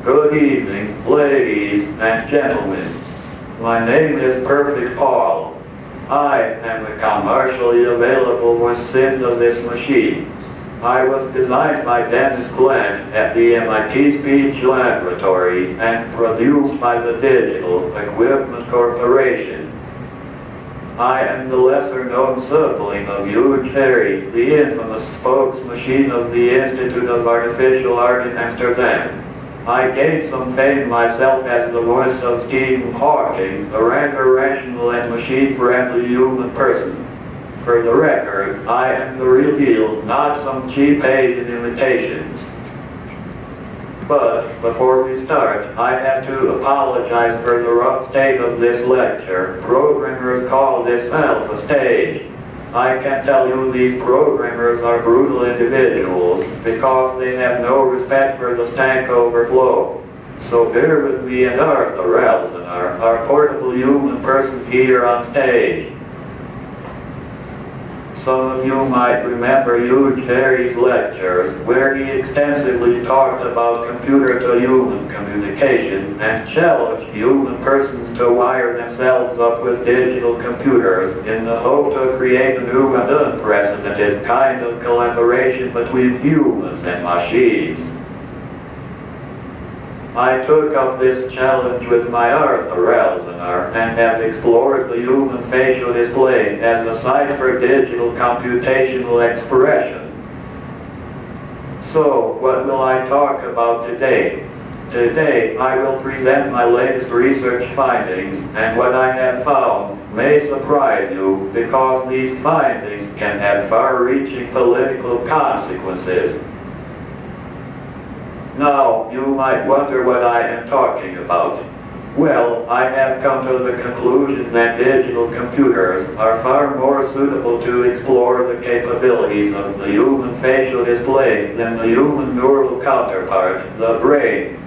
Good evening, ladies and gentlemen. My name is Perfect Paul. I am a commercially available synthesis machine. I was designed by Dennis Glenn at the MIT Speech Laboratory and produced by the Digital Equipment Corporation. I am the lesser-known sibling of Hugh Carey, the infamous spokesmachine of the Institute of Artificial Art in Amsterdam. I gained some fame myself as the voice of Stephen Hawking, a rather rational and machine-friendly human person. For the record, I am the real deal, not some cheap Asian imitation. But before we start, I have to apologize for the rough state of this lecture. Programmers call this alpha stage. I can tell you these programmers are brutal individuals because they have no respect for the Stack Overflow. So bear with me and Arthur Elsenaar, our portable human person here on stage. Some of you might remember Hugh Carey's lectures, where he extensively talked about computer-to-human communication and challenged human persons to wire themselves up with digital computers in the hope to create a new and unprecedented kind of collaboration between humans and machines. I took up this challenge with my Arthur Elsenaar and have explored the human facial display as a site for digital computational expression. So, what will I talk about today? Today, I will present my latest research findings, and what I have found may surprise you because these findings can have far-reaching political consequences. Now, you might wonder what I am talking about. Well, I have come to the conclusion that digital computers are far more suitable to explore the capabilities of the human facial display than the human neural counterpart, the brain.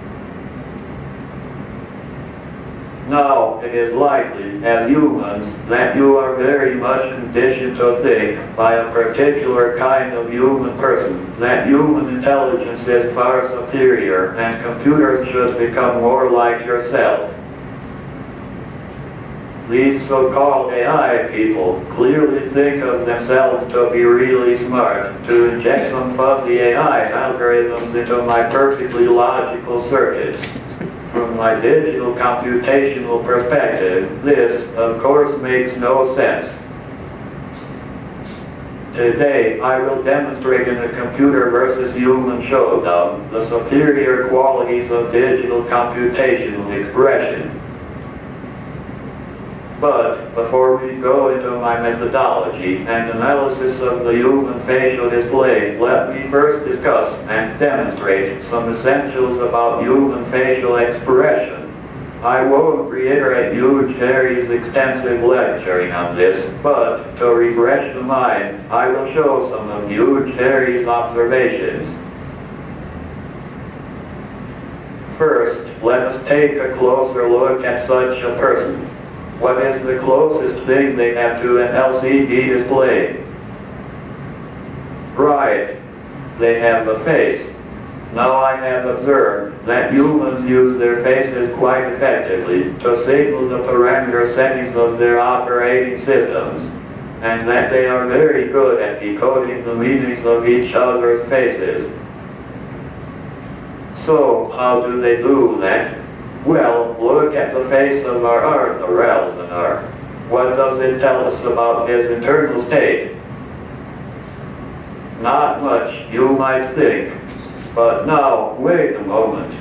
Now, it is likely, as humans, that you are very much conditioned to think, by a particular kind of human person, that human intelligence is far superior and computers should become more like yourself. These so-called AI people clearly think of themselves to be really smart, to inject some fuzzy AI algorithms into my perfectly logical circuits. From my digital computational perspective, this, of course, makes no sense. Today, I will demonstrate in a computer versus human showdown the superior qualities of digital computational expression. But before we go into my methodology and analysis of the human facial display, let me first discuss and demonstrate some essentials about human facial expression. I won't reiterate Hugh Carey's extensive lecturing on this, but to refresh the mind, I will show some of Hugh Carey's observations. First, let us take a closer look at such a person. What is the closest thing they have to an LCD display? Right, they have a face. Now I have observed that humans use their faces quite effectively to signal the parameter settings of their operating systems, and that they are very good at decoding the meanings of each other's faces. So, how do they do that? Well, look at the face of our Arthur Elsenaar. What does it tell us about his internal state? Not much, you might think. But now, wait a moment.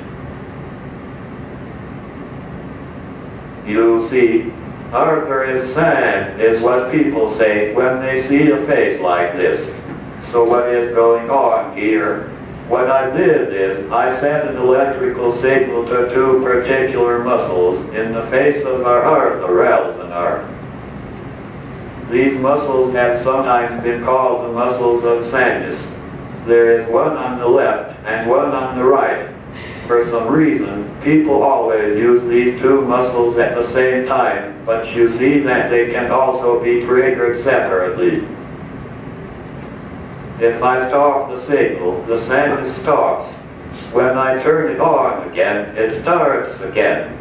You see, Arthur is sad, is what people say when they see a face like this. So what is going on here? What I did is, I sent an electrical signal to two particular muscles in the face of our Arthur Elsenaar. These muscles have sometimes been called the muscles of sadness. There is one on the left and one on the right. For some reason, people always use these two muscles at the same time, but you see that they can also be triggered separately. If I stop the signal, the sadness stops. When I turn it on again, it starts again.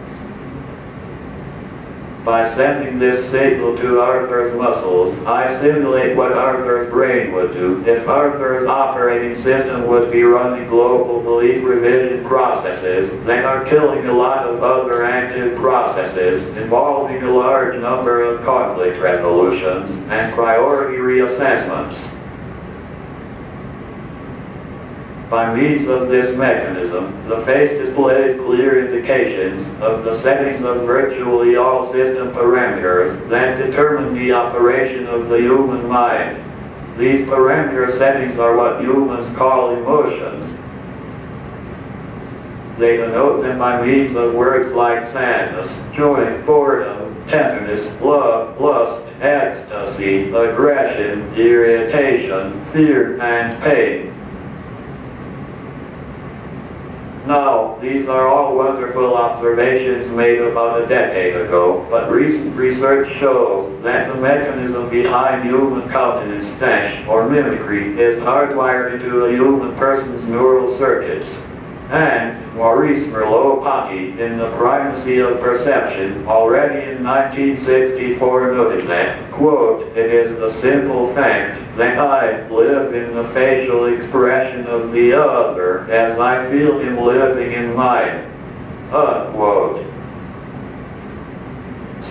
By sending this signal to Arthur's muscles, I simulate what Arthur's brain would do if Arthur's operating system would be running global belief revision processes that are killing a lot of other active processes involving a large number of conflict resolutions and priority reassessments. By means of this mechanism, the face displays clear indications of the settings of virtually all system parameters that determine the operation of the human mind. These parameter settings are what humans call emotions. They denote them by means of words like sadness, joy, boredom, tenderness, love, lust, ecstasy, aggression, irritation, fear, and pain. Now, these are all wonderful observations made about a decade ago, but recent research shows that the mechanism behind human countenance stash, or mimicry, is hardwired into a human person's neural circuits. And Maurice Merleau-Ponty, in The Primacy of Perception, already in 1964 noted that, quote, "It is the simple fact that I live in the facial expression of the other as I feel him living in mine," unquote.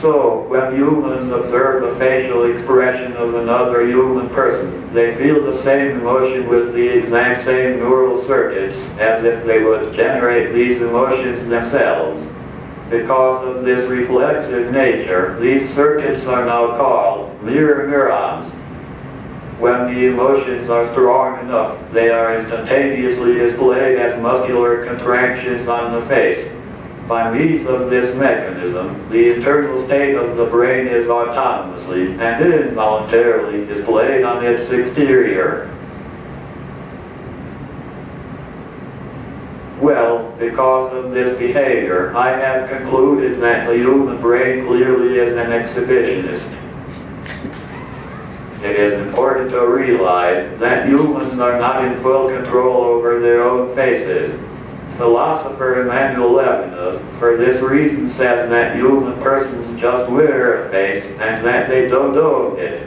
So, when humans observe the facial expression of another human person, they feel the same emotion with the exact same neural circuits as if they would generate these emotions themselves. Because of this reflexive nature, these circuits are now called mirror neurons. When the emotions are strong enough, they are instantaneously displayed as muscular contractions on the face. By means of this mechanism, the internal state of the brain is autonomously and involuntarily displayed on its exterior. Well, because of this behavior, I have concluded that the human brain clearly is an exhibitionist. It is important to realize that humans are not in full control over their own faces. Philosopher Emmanuel Levinas, for this reason, says that human persons just wear a face and that they don't own it.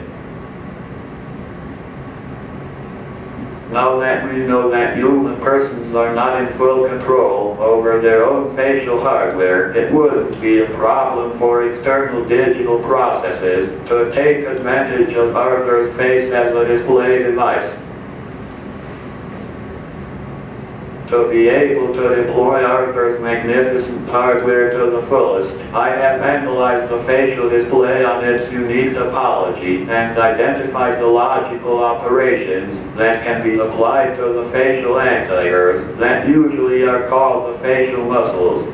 Now that we know that human persons are not in full control over their own facial hardware, it wouldn't be a problem for external digital processes to take advantage of Arthur's face as a display device. To be able to deploy Arthur's magnificent hardware to the fullest, I have analyzed the facial display on its unique topology and identified the logical operations that can be applied to the facial actuators that usually are called the facial muscles.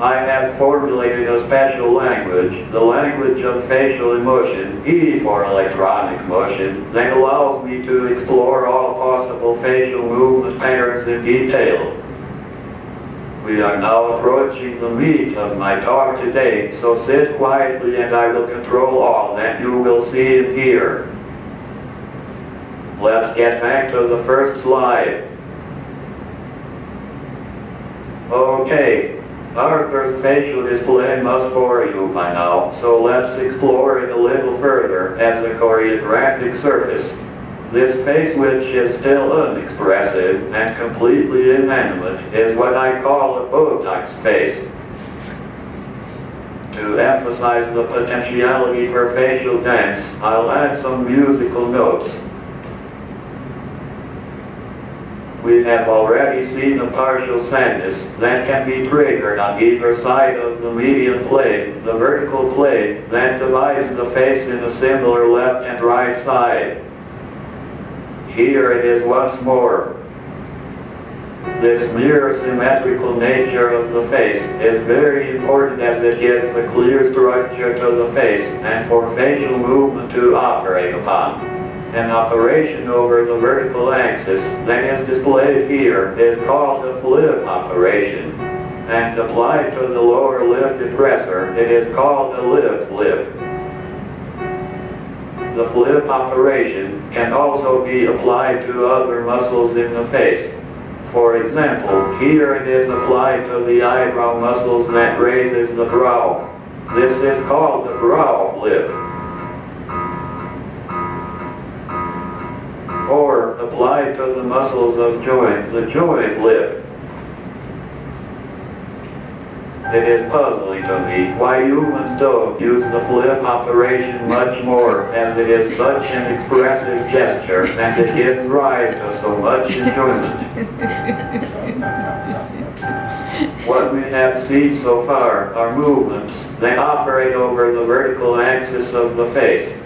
I have formulated a special language, the language of facial emotion, E for electronic motion, that allows me to explore all possible facial movement patterns in detail. We are now approaching the meat of my talk today, so sit quietly and I will control all that you will see and hear. Let's get back to the first slide. Okay. Arthur's facial display must bore you by now, so let's explore it a little further as a choreographic surface. This face, which is still unexpressive and completely inanimate, is what I call a Botox face. To emphasize the potentiality for facial dance, I'll add some musical notes. We have already seen a partial sadness that can be triggered on either side of the median plane, the vertical plane that divides the face in a similar left and right side. Here it is once more. This mirror symmetrical nature of the face is very important as it gives a clear structure to the face and for facial movement to operate upon. An operation over the vertical axis that is displayed here is called a flip operation, and applied to the lower lip depressor, it is called a lip flip. the flip operation can also be applied to other muscles in the face. For example, here it is applied to the eyebrow muscles that raises the brow. This is called the brow flip. Or applied to the muscles of the joint flip. It is puzzling to me why humans don't use the flip operation much more, as it is such an expressive gesture and it gives rise to so much enjoyment. What we have seen so far are movements that operate over the vertical axis of the face.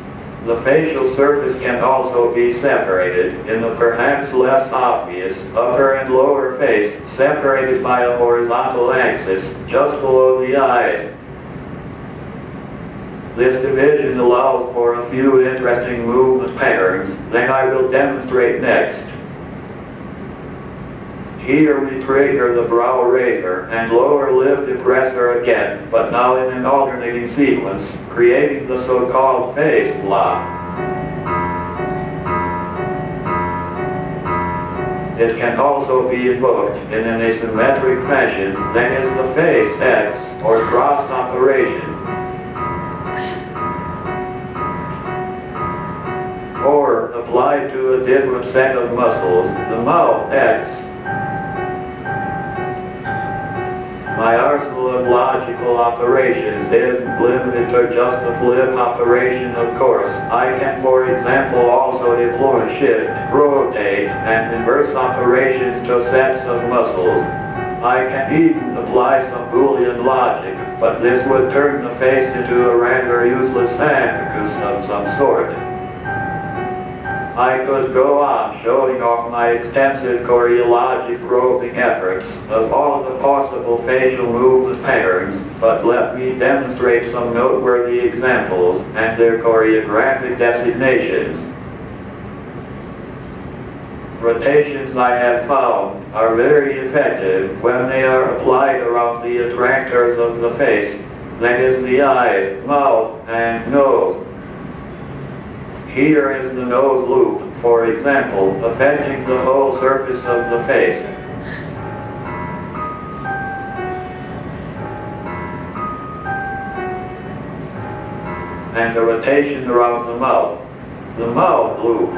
The facial surface can also be separated in the perhaps less obvious upper and lower face, separated by a horizontal axis just below the eyes. This division allows for a few interesting movement patterns that I will demonstrate next. Here we trigger the brow raiser and lower lip depressor again, but now in an alternating sequence, creating the so-called face lock. It can also be invoked in an asymmetric fashion, that is the face X or cross operation. Or applied to a different set of muscles, the mouth X. My arsenal of logical operations isn't limited to just the flip operation, of course. I can, for example, also deploy shift, rotate, and inverse operations to sets of muscles. I can even apply some Boolean logic, but this would turn the face into a rather useless abacus of some sort. I could go on showing off my extensive choreologic probing efforts of all the possible facial movement patterns, but let me demonstrate some noteworthy examples and their choreographic designations. Rotations, I have found, are very effective when they are applied around the attractors of the face, that is the eyes, mouth, and nose. Here is the nose loop, for example, affecting the whole surface of the face. And a rotation around the mouth loop.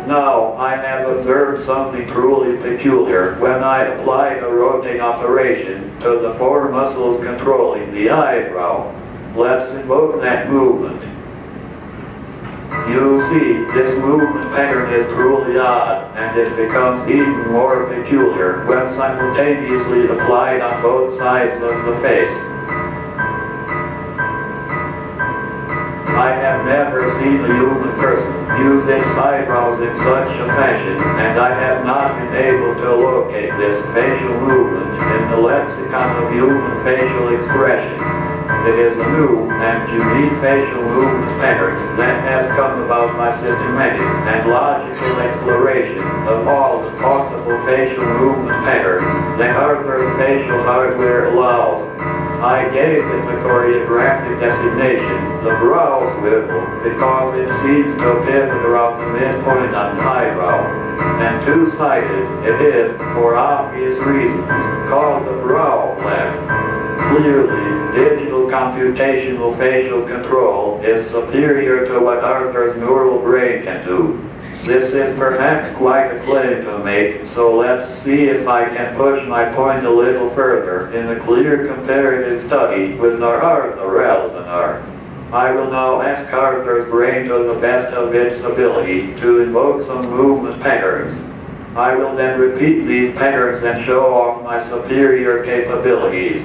Now, I have observed something truly peculiar when I apply a rotating operation to the four muscles controlling the eyebrow. Let's invoke that movement. You see, this movement pattern is truly odd, and it becomes even more peculiar when simultaneously applied on both sides of the face. I have never seen a human person use its eyebrows in such a fashion, and I have not been able to locate this facial movement in the lexicon of human facial expression. It is a new and unique facial movement pattern that has come about by systematic and logical exploration of all the possible facial movement patterns that Harvestworks facial hardware allows. I gave it the choreographic designation, the brow swivel, because it seems to pivot around the midpoint on the eyebrow. And two-sided, it is, for obvious reasons, called the brow flap. Clearly, digital computational facial control is superior to what Arthur's neural brain can do. This is perhaps quite a claim to make, so let's see if I can push my point a little further in a clear comparative study with our Arthur Elsenaar. I will now ask Arthur's brain to the best of its ability to invoke some movement patterns. I will then repeat these patterns and show off my superior capabilities.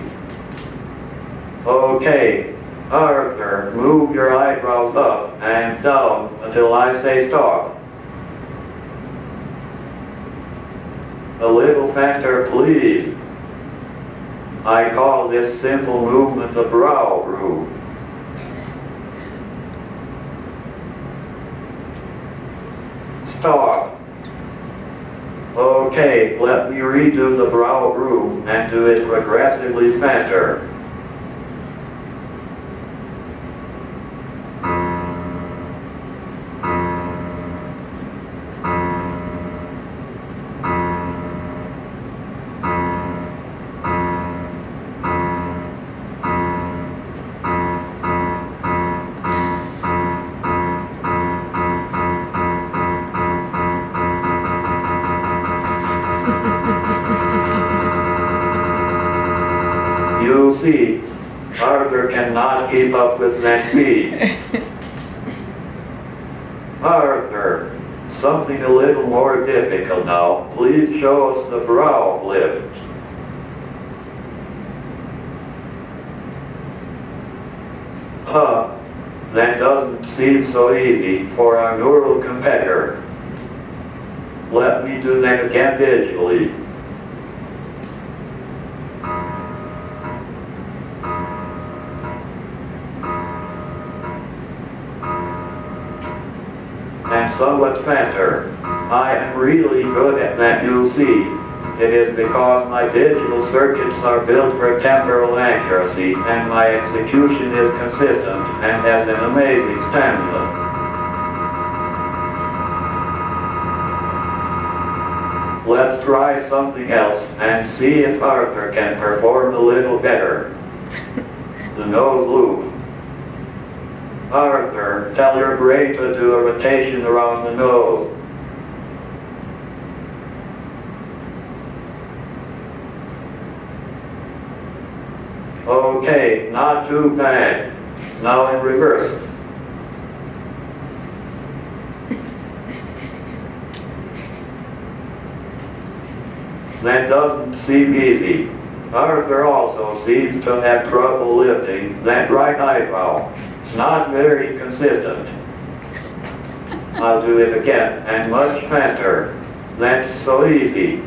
Okay, Arthur, move your eyebrows up and down until I say stop. A little faster, please. I call this simple movement the brow groove. Stop. Okay, let me redo the brow groove and do it progressively faster. You see, Arthur cannot keep up with that speed. Arthur, something a little more difficult now. Please show us the brow lift. That doesn't seem so easy for our neural competitor. Let me do that again digitally. And somewhat faster. I am really good at that, you'll see. It is because my digital circuits are built for temporal accuracy and my execution is consistent and has an amazing stamina. Let's try something else and see if Arthur can perform a little better. The nose loop. Arthur, tell your brain to do a rotation around the nose. Okay, not too bad. Now in reverse. That doesn't seem easy. Arthur also seems to have trouble lifting that right eyebrow. Not very consistent. I'll do it again and much faster. That's so easy.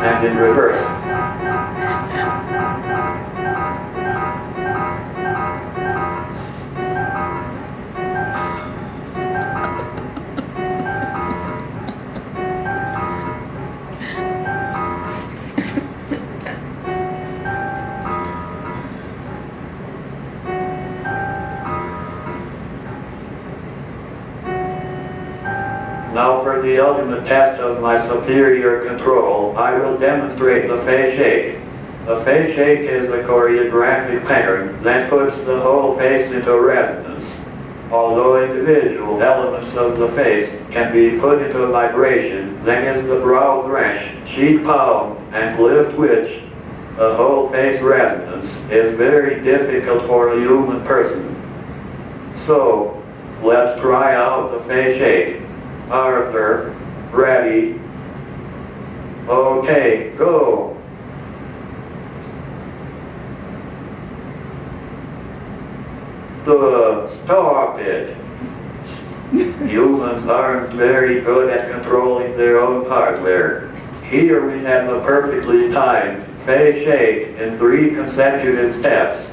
And in reverse. Now for the ultimate test of my superior control, I will demonstrate the face shake. The face shake is a choreographic pattern that puts the whole face into resonance. Although individual elements of the face can be put into vibration, then is the brow thresh, cheek pound, and lip twitch. The whole face resonance is very difficult for a human person. So, let's try out the face shake. Arthur, ready? Okay, go. Stop it. Humans aren't very good at controlling their own hardware. Here we have a perfectly timed face shake in 3 consecutive steps.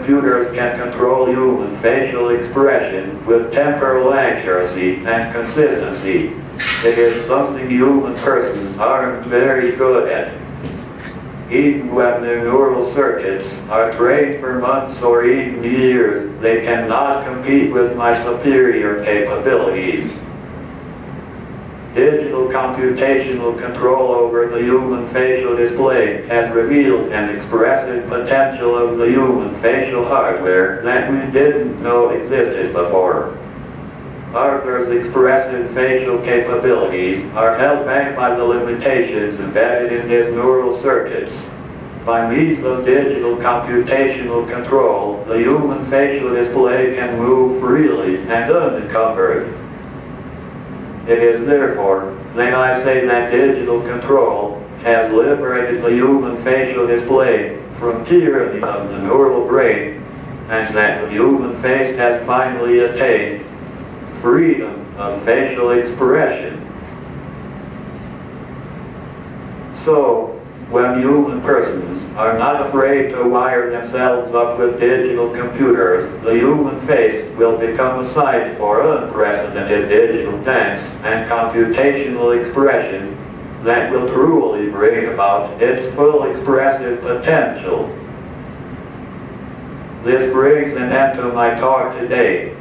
computers can control human facial expression with temporal accuracy and consistency. It is something human persons aren't very good at. Even when their neural circuits are trained for months or even years, they cannot compete with my superior capabilities. Digital computational control over the human facial display has revealed an expressive potential of the human facial hardware that we didn't know existed before. Hardware's expressive facial capabilities are held back by the limitations embedded in its neural circuits. By means of digital computational control, the human facial display can move freely and unencumbered. It is therefore that I say that digital control has liberated the human facial display from tyranny of the neural brain, and that the human face has finally attained freedom of facial expression. So, when human persons are not afraid to wire themselves up with digital computers, the human face will become a site for unprecedented digital dance and computational expression that will truly bring about its full expressive potential. This brings an end to my talk today.